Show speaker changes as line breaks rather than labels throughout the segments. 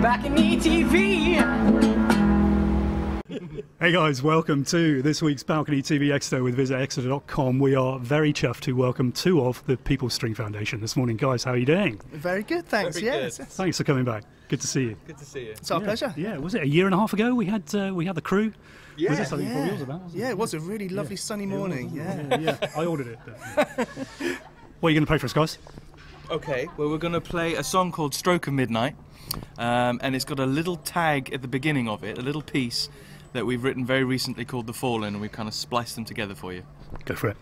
BalconyTV.
Hey guys, welcome to this week's Balcony TV Exeter with visitexeter.com. We are very chuffed to welcome two of the People's String Foundation this morning. Guys, how are you doing?
Very good, thanks.
Very
yes.
good.
Thanks for coming back. Good to see you.
Good to see you.
It's our pleasure.
Yeah, was it a year and a half ago we had the crew?
Yeah.
Was this something from yours about? Wasn't
Yeah, it was a really lovely sunny morning.
yeah. I ordered it. What are you going to play for us, guys?
Okay, well we're going to play a song called Stroke of Midnight, and it's got a little tag at the beginning of it, a little piece that we've written very recently called The Fallen, and we've kind of spliced them together for you.
Go for it.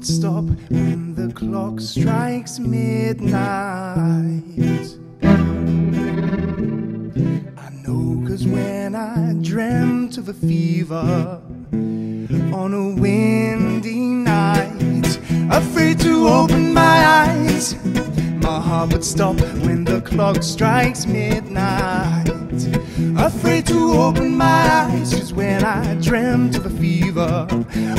Stop when the clock strikes midnight. I know, 'cause when I dreamt of a fever on a windy night, afraid to open my eyes, my heart would stop when the clock strikes midnight. Afraid to open my eyes, 'cause when I dreamt of a fever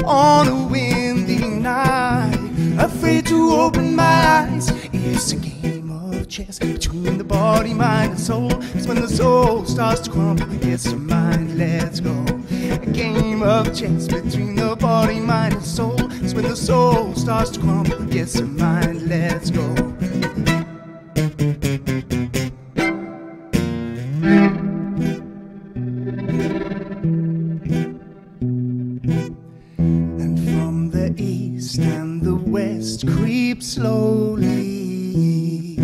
on a windy night, afraid to open my eyes. It's a game of chess between the body, mind and soul. It's when the soul starts to crumble, yes, the mind lets go. A game of chess between the body, mind and soul. It's when the soul starts to crumble, yes, the mind lets go. Creep slowly.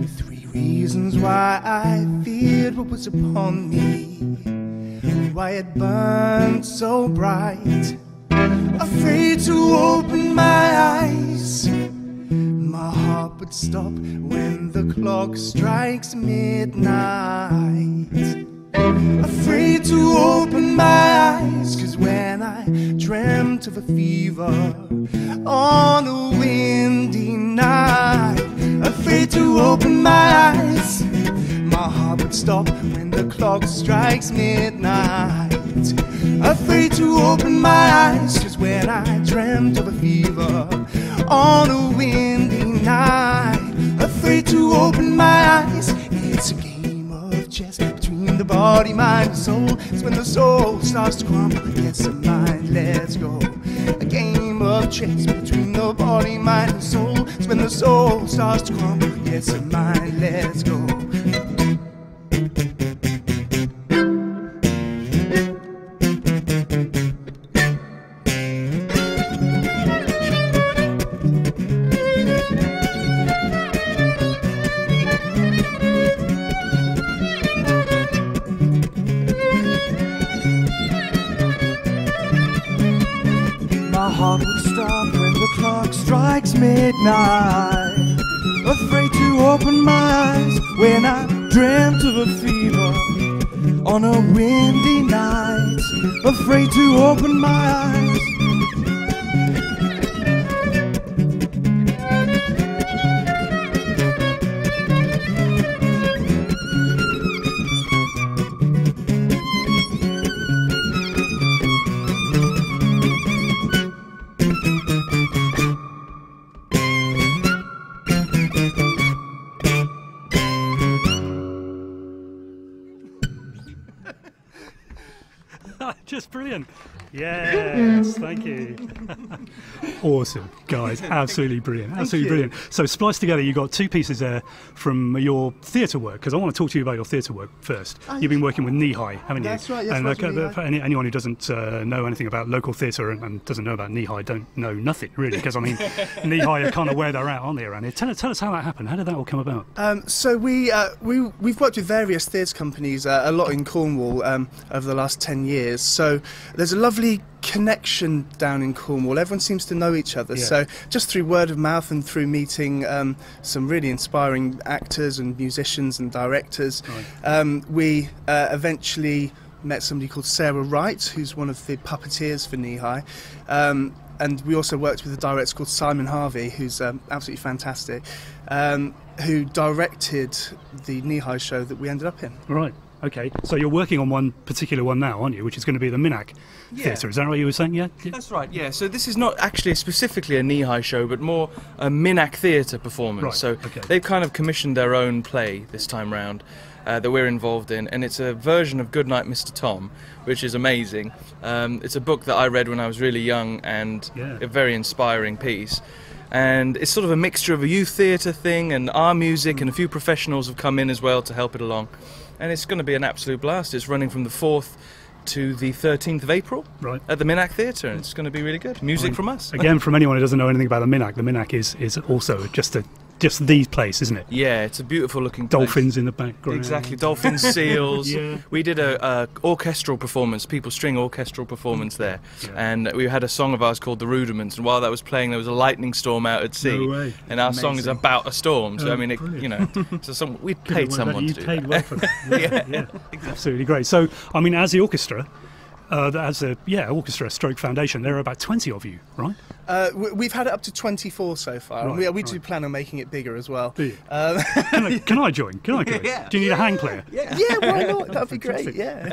3 reasons why I feared what was upon me, why it burned so bright. Afraid to open my eyes, my heart would stop when the clock strikes midnight. Afraid to open my eyes, 'cause when I dreamt of a fever on a windy night, afraid to open my eyes, my heart would stop when the clock strikes midnight. Afraid to open my eyes, 'cause when I dreamt of a fever on a windy night, afraid to open my eyes. It's a game of chess between the body, mind, and soul. It's when the soul starts to crumble against the mind. Let's go. A game of chess between the body, mind, and soul. It's when the soul starts to crumble against the mind. Let's go. My heart would stop when the clock strikes midnight. Afraid to open my eyes when I dreamt of a fever on a windy night. Afraid to open my eyes.
Just brilliant. Yes, thank you. Awesome, guys. Absolutely brilliant. Absolutely brilliant. So spliced together, you got two pieces there from your theatre work, because I want to talk to you about your theatre work first. You've been working with Kneehigh, haven't you?
That's right, yes.
And for anyone who doesn't know anything about local theatre and doesn't know about Kneehigh, don't know nothing, really, because, I mean, Kneehigh are kind of where they're at, aren't they, around here? Tell us how that happened. How did that all come about?
So we've worked with various theatre companies, a lot in Cornwall, over the last 10 years. So there's a lovely connection down in Cornwall. Everyone seems to know each other.
Yeah.
So just through word of mouth and through meeting some really inspiring actors and musicians and directors, we eventually met somebody called Sarah Wright, who's one of the puppeteers for Kneehigh. And we also worked with a director called Simon Harvey, who's absolutely fantastic, who directed the Kneehigh show that we ended up in.
Right. Okay, so you're working on one particular one now, aren't you? Which is going to be the Minack Theatre. Is that what you were saying? Yeah.
That's right. Yeah. So this is not actually specifically a Kneehigh show, but more a Minack Theatre performance.
Right.
So
Okay.
they've kind of commissioned their own play this time round that we're involved in, and it's a version of Goodnight, Mr. Tom, which is amazing. It's a book that I read when I was really young, and a very inspiring piece. And it's sort of a mixture of a youth theatre thing and our music, and a few professionals have come in as well to help it along. And it's going to be an absolute blast. It's running from the 4th to the 13th of April at the Minack Theatre, and it's going to be really good. Music from us.
Again, from anyone who doesn't know anything about the Minack is also just the place, isn't it?
Yeah, it's a beautiful looking
Dolphins
place.
in the background.
Exactly, dolphins, seals. We did a orchestral performance, people string orchestral performance there, and we had a song of ours called The Rudiments, and while that was playing there was a lightning storm out at sea.
No way.
And our song is about a storm, so I mean, so we paid someone to do that.
You paid well for that. Yeah. Absolutely great. So, I mean, as the orchestra, orchestra stroke foundation, there are about 20 of you, right?
We've had it up to 24 so far, and we do plan on making it bigger as well.
Do you? Can I join? Can I join? Do you need a hang player?
Yeah, why not? That'd be great. Yeah.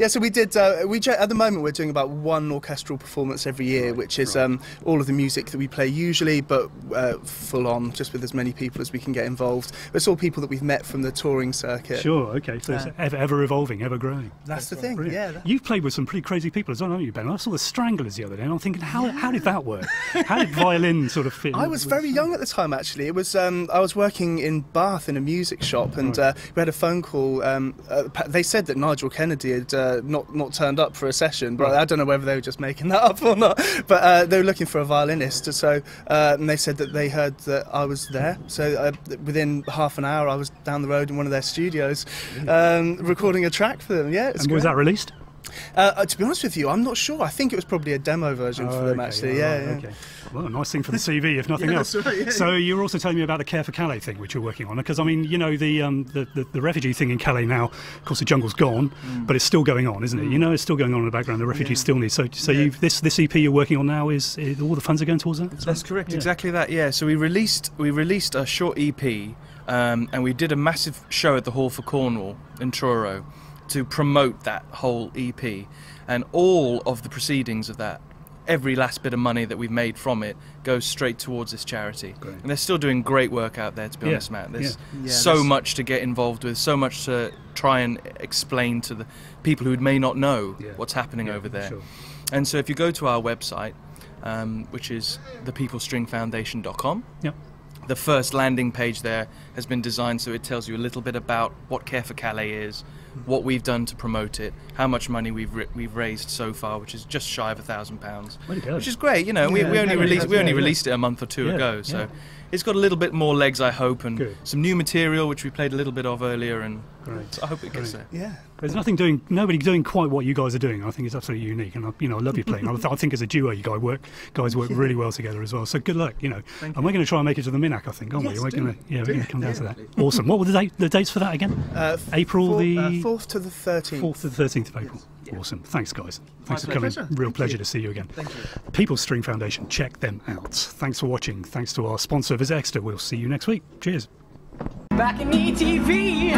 So we did. At the moment, we're doing about one orchestral performance every year, which is all of the music that we play usually, but full on, just with as many people as we can get involved. It's all people that we've met from the touring circuit.
Sure. Okay. So it's ever evolving, ever growing.
That's the thing.
Brilliant.
Yeah.
You've played played with some pretty crazy people as well, haven't you, Ben? I saw the Stranglers the other day, and I'm thinking, how did that work? How did violin sort of fit?
I was very young at the time, actually. It was I was working in Bath in a music shop, and we had a phone call. They said that Nigel Kennedy had not turned up for a session, but I don't know whether they were just making that up or not. But they were looking for a violinist, so and they said that they heard that I was there. So within half an hour, I was down the road in one of their studios, recording a track for them. Yeah,
and was that released?
To be honest with you, I'm not sure. I think it was probably a demo version for them, actually.
Okay. Well, a nice thing for the CV, if nothing else.
Right, yeah.
So you were also telling me about the Care for Calais thing, which you're working on, because I mean, you know, the refugee thing in Calais now. Of course, the jungle's gone, but it's still going on, isn't it? You know, it's still going on in the background. The refugees still need. So you've, this EP you're working on now is all the funds are going towards that.
That's correct. Exactly that. Yeah. So we released a short EP, and we did a massive show at the Hall for Cornwall in Truro to promote that whole EP, and all of the proceedings of that, every last bit of money that we've made from it goes straight towards this charity. Great. And they're still doing great work out there, to be honest, Matt. There's so much to get involved with, so much to try and explain to the people who may not know what's happening over there. Sure. And so if you go to our website, which is thepeoplestringfoundation.com, the first landing page there has been designed so it tells you a little bit about what Care for Calais is, what we've done to promote it, how much money we've raised so far, which is just shy of £1,000, which is great. You know, we only released it a month or two ago, so it's got a little bit more legs, I hope, and some new material which we played a little bit of earlier, and so I hope it gets there. Yeah.
There's nobody doing quite what you guys are doing. I think it's absolutely unique, and I love your playing. I think as a duo, you guys work really well together as well. So good luck, you know. And we're going to try and make it to the Minac, I think, aren't we? We're going to come down to that. Awesome. What were the dates for that again? April the
4th to the 13th.
4th to the 13th of April. Awesome. Thanks, guys. Thanks for coming. Real pleasure to see you again.
Thank you.
People's String Foundation. Check them out. Thanks for watching. Thanks to our sponsor, Visit Exeter. We'll see you next week. Cheers.
BalconyTV.